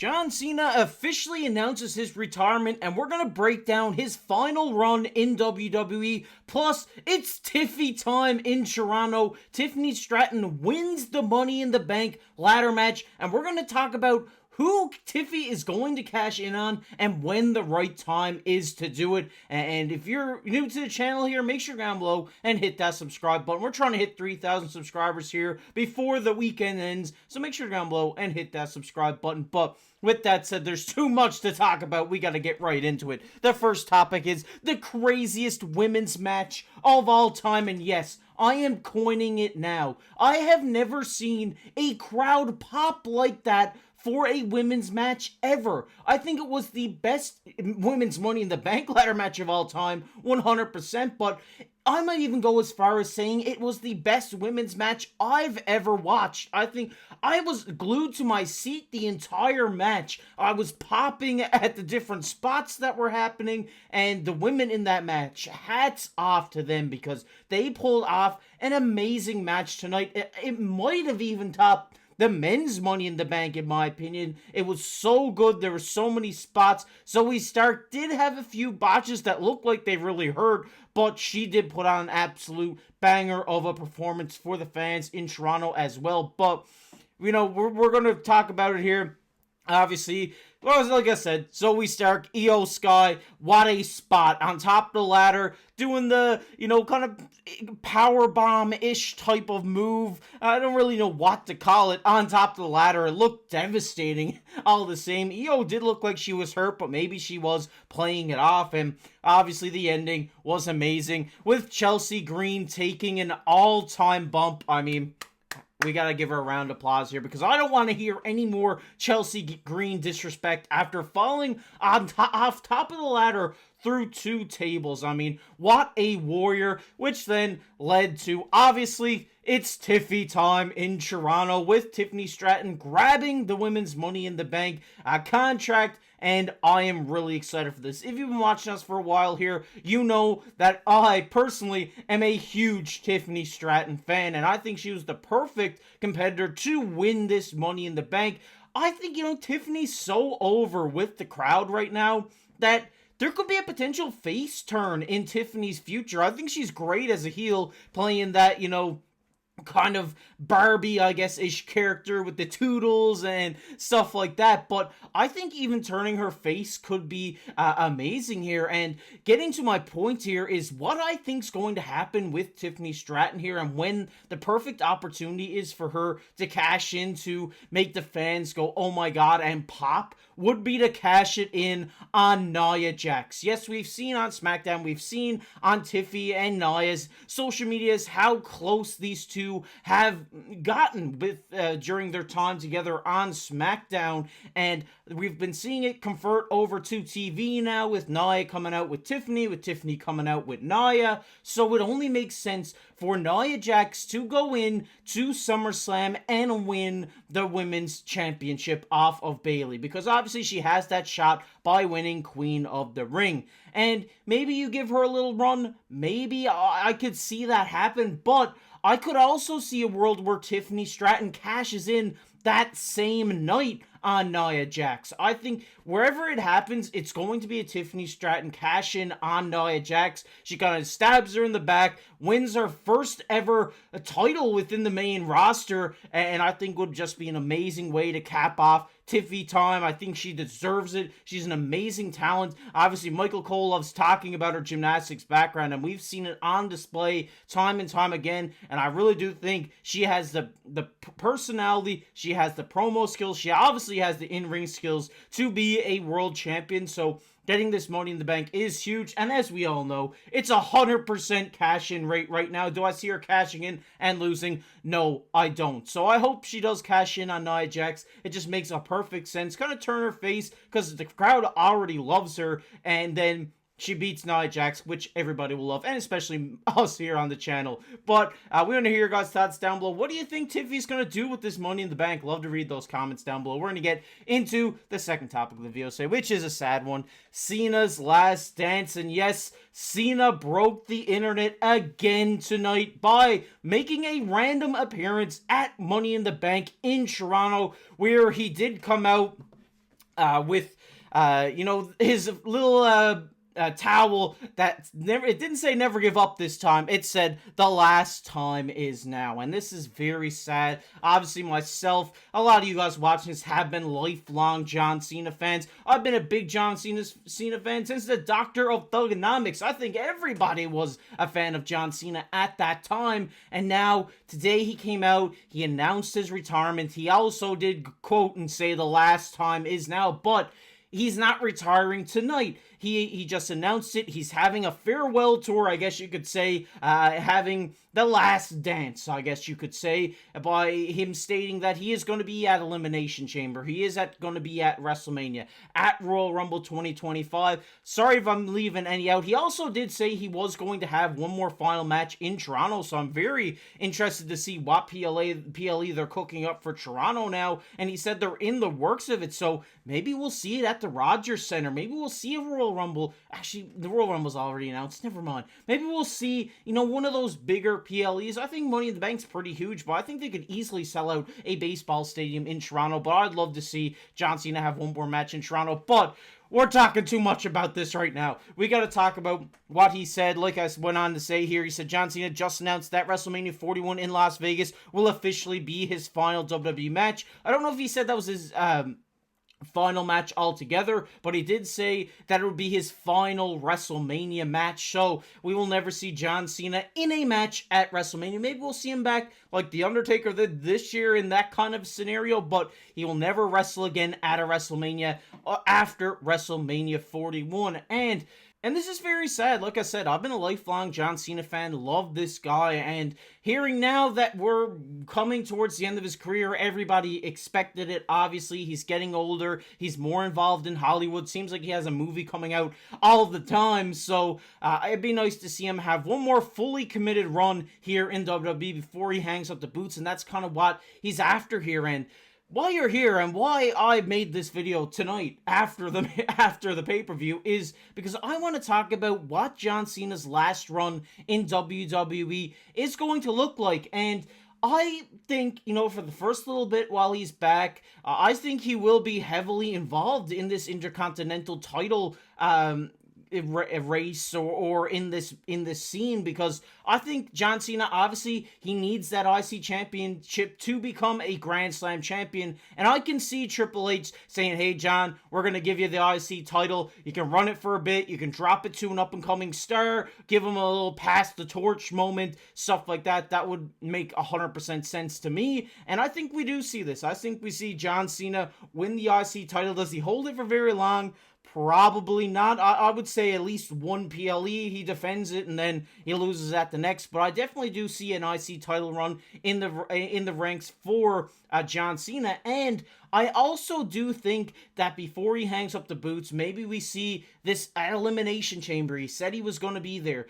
John Cena officially announces his retirement, and we're going to break down his final run in WWE. Plus, it's Tiffy time in Toronto. Tiffany Stratton wins the Money in the Bank ladder match, and we're going to talk about who Tiffy is going to cash in on and when the right time is to do it. And if you're new to the channel here, make sure down below and hit that subscribe button. We're trying to hit 3,000 subscribers here before the weekend ends, so make sure down below and hit that subscribe button. But with that said, there's too much to talk about. We got to get right into it. The first topic is the craziest women's match of all time, and yes, I am coining it now. I have never seen a crowd pop like that for a women's match ever. I think it was the best women's Money in the Bank ladder match of all time, 100%, but I might even go as far as saying it was the best women's match I've ever watched. I think I was glued to my seat the entire match. I was popping at the different spots that were happening, and the women in that match, hats off to them because they pulled off an amazing match tonight. It might have even topped the men's Money in the Bank, in my opinion. It was so good. There were so many spots. Zoe Stark did have a few botches that looked like they really hurt, but she did put on an absolute banger of a performance for the fans in Toronto as well. But, you know, we're going to talk about it here. Obviously, well, like I said, Zoe Stark, Io Sky, what a spot on top of the ladder, doing the, you know, kind of power bomb-ish type of move. I don't really know what to call it on top of the ladder. It looked devastating all the same. Io did look like she was hurt, but maybe she was playing it off, and obviously the ending was amazing with Chelsea Green taking an all-time bump. I mean, we gotta give her a round of applause here because I don't want to hear any more Chelsea Green disrespect after falling off top of the ladder through 2 tables. I mean, what a warrior, which then led to, obviously, it's Tiffy time in Toronto with Tiffany Stratton grabbing the women's Money in the Bank contract, and I am really excited for this. If you've been watching us for a while here, you know that I personally am a huge Tiffany Stratton fan, and I think she was the perfect competitor to win this Money in the Bank. I think, you know, Tiffany's so over with the crowd right now that there could be a potential face turn in Tiffany's future. I think she's great as a heel, playing that, you know, kind of Barbie, I guess-ish character with the toodles and stuff like that, but I think even turning her face could be amazing here. And getting to my point here is what I think's going to happen with Tiffany Stratton here, and when the perfect opportunity is for her to cash in to make the fans go, oh my god, and pop, would be to cash it in on Nia Jax. Yes, we've seen on SmackDown, we've seen on Tiffy and Nia's social medias how close these two have gotten with during their time together on SmackDown, and we've been seeing it convert over to TV now with Nia coming out with Tiffany coming out with Nia, so it only makes sense for Nia Jax to go in to SummerSlam and win the Women's Championship off of Bayley, because obviously she has that shot by winning Queen of the Ring. And maybe you give her a little run, maybe I could see that happen, but I could also see a world where Tiffany Stratton cashes in that same night on Nia Jax. I think wherever it happens, it's going to be a Tiffany Stratton cash in on Nia Jax. She kind of stabs her in the back, wins her first ever title within the main roster, and I think would just be an amazing way to cap off Tiffy time. I think she deserves it. She's an amazing talent. Obviously, Michael Cole loves talking about her gymnastics background, and we've seen it on display time and time again, and I really do think she has the personality, she has the promo skills, she obviously has the in-ring skills to be a world champion. So getting this Money in the Bank is huge, and as we all know, it's 100% cash-in rate right now. Do I see her cashing in and losing? No, I don't. So I hope she does cash in on Nia Jax. It just makes a perfect sense. Kind of turn her face, because the crowd already loves her, and then she beats Nia Jax, which everybody will love, and especially us here on the channel. But we want to hear your guys' thoughts down below. What do you think Tiffy's going to do with this Money in the Bank? Love to read those comments down below. We're going to get into the second topic of the video today, which is a sad one. Cena's last dance. And yes, Cena broke the internet again tonight by making a random appearance at Money in the Bank in Toronto, where he did come out with his little towel that it didn't say never give up this time. It said the last time is now. And this is very sad. Obviously, myself, a lot of you guys watching this have been lifelong John Cena fans. I've been a big John Cena fan since the Doctor of Thugonomics. I think everybody was a fan of John Cena at that time. And now, today he came out, he announced his retirement. He also did quote and say the last time is now, but he's not retiring tonight. He just announced it. He's having a farewell tour, I guess you could say, having the last dance, I guess you could say, by him stating that he is going to be at Elimination Chamber. He is going to be at Wrestlemania, at Royal Rumble 2025. Sorry if I'm leaving any out. He also did say he was going to have one more final match in Toronto, so I'm very interested to see what PLE they're cooking up for Toronto now, and he said they're in the works of it, so maybe we'll see it at the Rogers Center. Maybe we'll see a Royal Rumble. Actually, the Royal Rumble's already announced. Never mind. Maybe we'll see, one of those bigger PLEs. I think Money in the Bank's pretty huge, but I think they could easily sell out a baseball stadium in Toronto. But I'd love to see John Cena have one more match in Toronto. But we're talking too much about this right now. We got to talk about what he said. Like I went on to say here, he said John Cena just announced that WrestleMania 41 in Las Vegas will officially be his final WWE match. I don't know if he said that was his final match altogether, but he did say that it would be his final WrestleMania match, so we will never see John Cena in a match at WrestleMania. Maybe we'll see him back like The Undertaker did this year in that kind of scenario, but he will never wrestle again at a WrestleMania after WrestleMania 41, and this is very sad. Like I said, I've been a lifelong John Cena fan, love this guy, and hearing now that we're coming towards the end of his career, everybody expected it. Obviously, he's getting older, he's more involved in Hollywood, seems like he has a movie coming out all the time, so it'd be nice to see him have one more fully committed run here in WWE before he hangs up the boots, and that's kind of what he's after here. And why you're here and why I made this video tonight after the pay-per-view is because I want to talk about what John Cena's last run in WWE is going to look like. And I think, for the first little bit while he's back, I think he will be heavily involved in this Intercontinental title race or in this scene, because I think John Cena, obviously he needs that IC championship to become a Grand Slam champion, and I can see Triple H saying, hey John, we're gonna give you the IC title, you can run it for a bit, you can drop it to an up and coming star, give him a little pass the torch moment, stuff like that. That would make 100% sense to me, and I think we do see this. I think we see John Cena win the IC title. Does he hold it for very long? Probably not. I would say at least one PLE, he defends it and then he loses at the next. But I definitely do see an IC title run in the ranks for John Cena. And I also do think that before he hangs up the boots, maybe we see this Elimination Chamber. He said he was going to be there.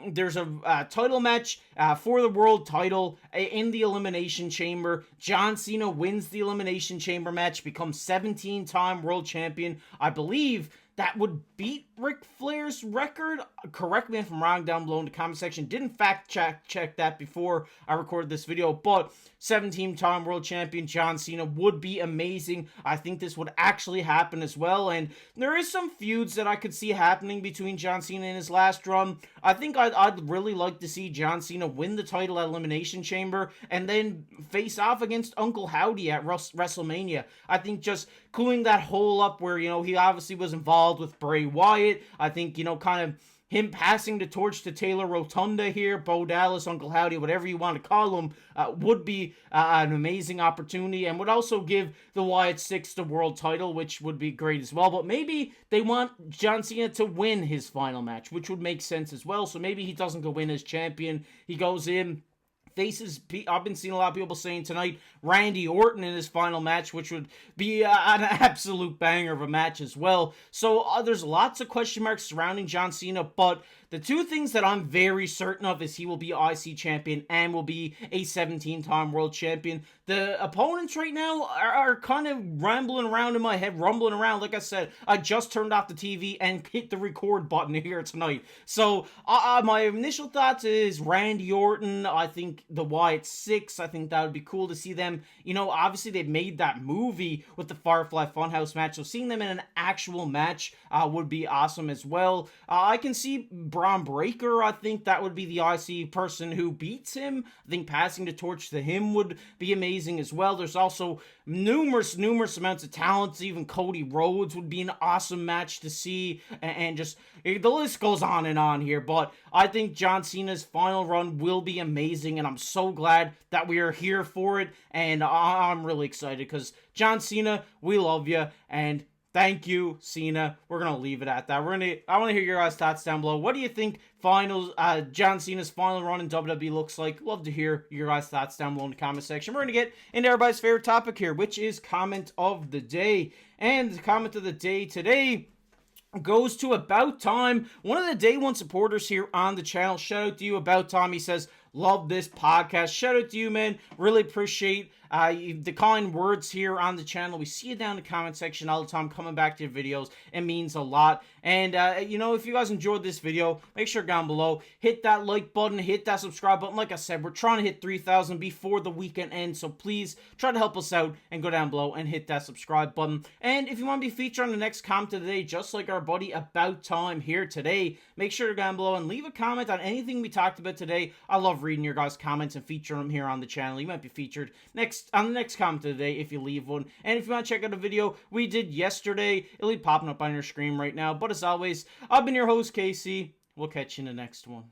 There's a title match for the world title in the Elimination Chamber. John Cena wins the Elimination Chamber match, becomes 17-time world champion. I believe that would beat Ric Flair's record. Correct me if I'm wrong down below in the comment section. Didn't fact check that before I recorded this video, but 17-time world champion John Cena would be amazing. I think this would actually happen as well, and there is some feuds that I could see happening between John Cena and his last run. I think I'd really like to see John Cena win the title at Elimination Chamber and then face off against Uncle Howdy at WrestleMania. I think just cooling that hole up where, he obviously was involved with Bray Wyatt. I think, kind of him passing the torch to Taylor Rotunda here, Bo Dallas, Uncle Howdy, whatever you want to call him, would be an amazing opportunity and would also give the Wyatt Six the world title, which would be great as well. But maybe they want John Cena to win his final match, which would make sense as well. So maybe he doesn't go in as champion. He goes in, faces, I've been seeing a lot of people saying tonight, Randy Orton in his final match, which would be an absolute banger of a match as well. So there's lots of question marks surrounding John Cena, but the two things that I'm very certain of is he will be IC champion and will be a 17-time world champion. The opponents right now are kind of rambling around in my head, rumbling around. Like I said, I just turned off the TV and hit the record button here tonight. So my initial thoughts is Randy Orton. I think the Wyatt Six. I think that would be cool to see them. You know, obviously they made that movie with the Firefly Funhouse match, so seeing them in an actual match would be awesome as well. I can see Braun Breaker. I think that would be the IC person who beats him. I think passing the torch to him would be amazing as well. There's also numerous amounts of talent. Even Cody Rhodes would be an awesome match to see, and just the list goes on and on here. But I think John Cena's final run will be amazing, and I'm so glad that we are here for it, and I'm really excited because John Cena, we love you, and thank you, Cena. We're going to leave it at that. I want to hear your guys' thoughts down below. What do you think John Cena's final run in WWE looks like? Love to hear your guys' thoughts down below in the comment section. We're going to get into everybody's favorite topic here, which is comment of the day. And the comment of the day today goes to About Time, one of the Day One supporters here on the channel. Shout out to you, About Time. He says, love this podcast. Shout out to you, man. Really appreciate the kind words here on the channel. We see you down in the comment section all the time, coming back to your videos. It means a lot. And, you know, if you guys enjoyed this video, make sure down below, hit that like button, hit that subscribe button. Like I said, we're trying to hit 3,000 before the weekend ends, so please try to help us out and go down below and hit that subscribe button. And if you want to be featured on the next comment of the day, just like our buddy About Time here today, make sure to go down below and leave a comment on anything we talked about today. I love reading your guys' comments and featuring them here on the channel. You might be featured on the next comment of the day if you leave one. And if you want to check out a video we did yesterday, it'll be popping up on your screen right now. But as always, I've been your host, Casey. We'll catch you in the next one.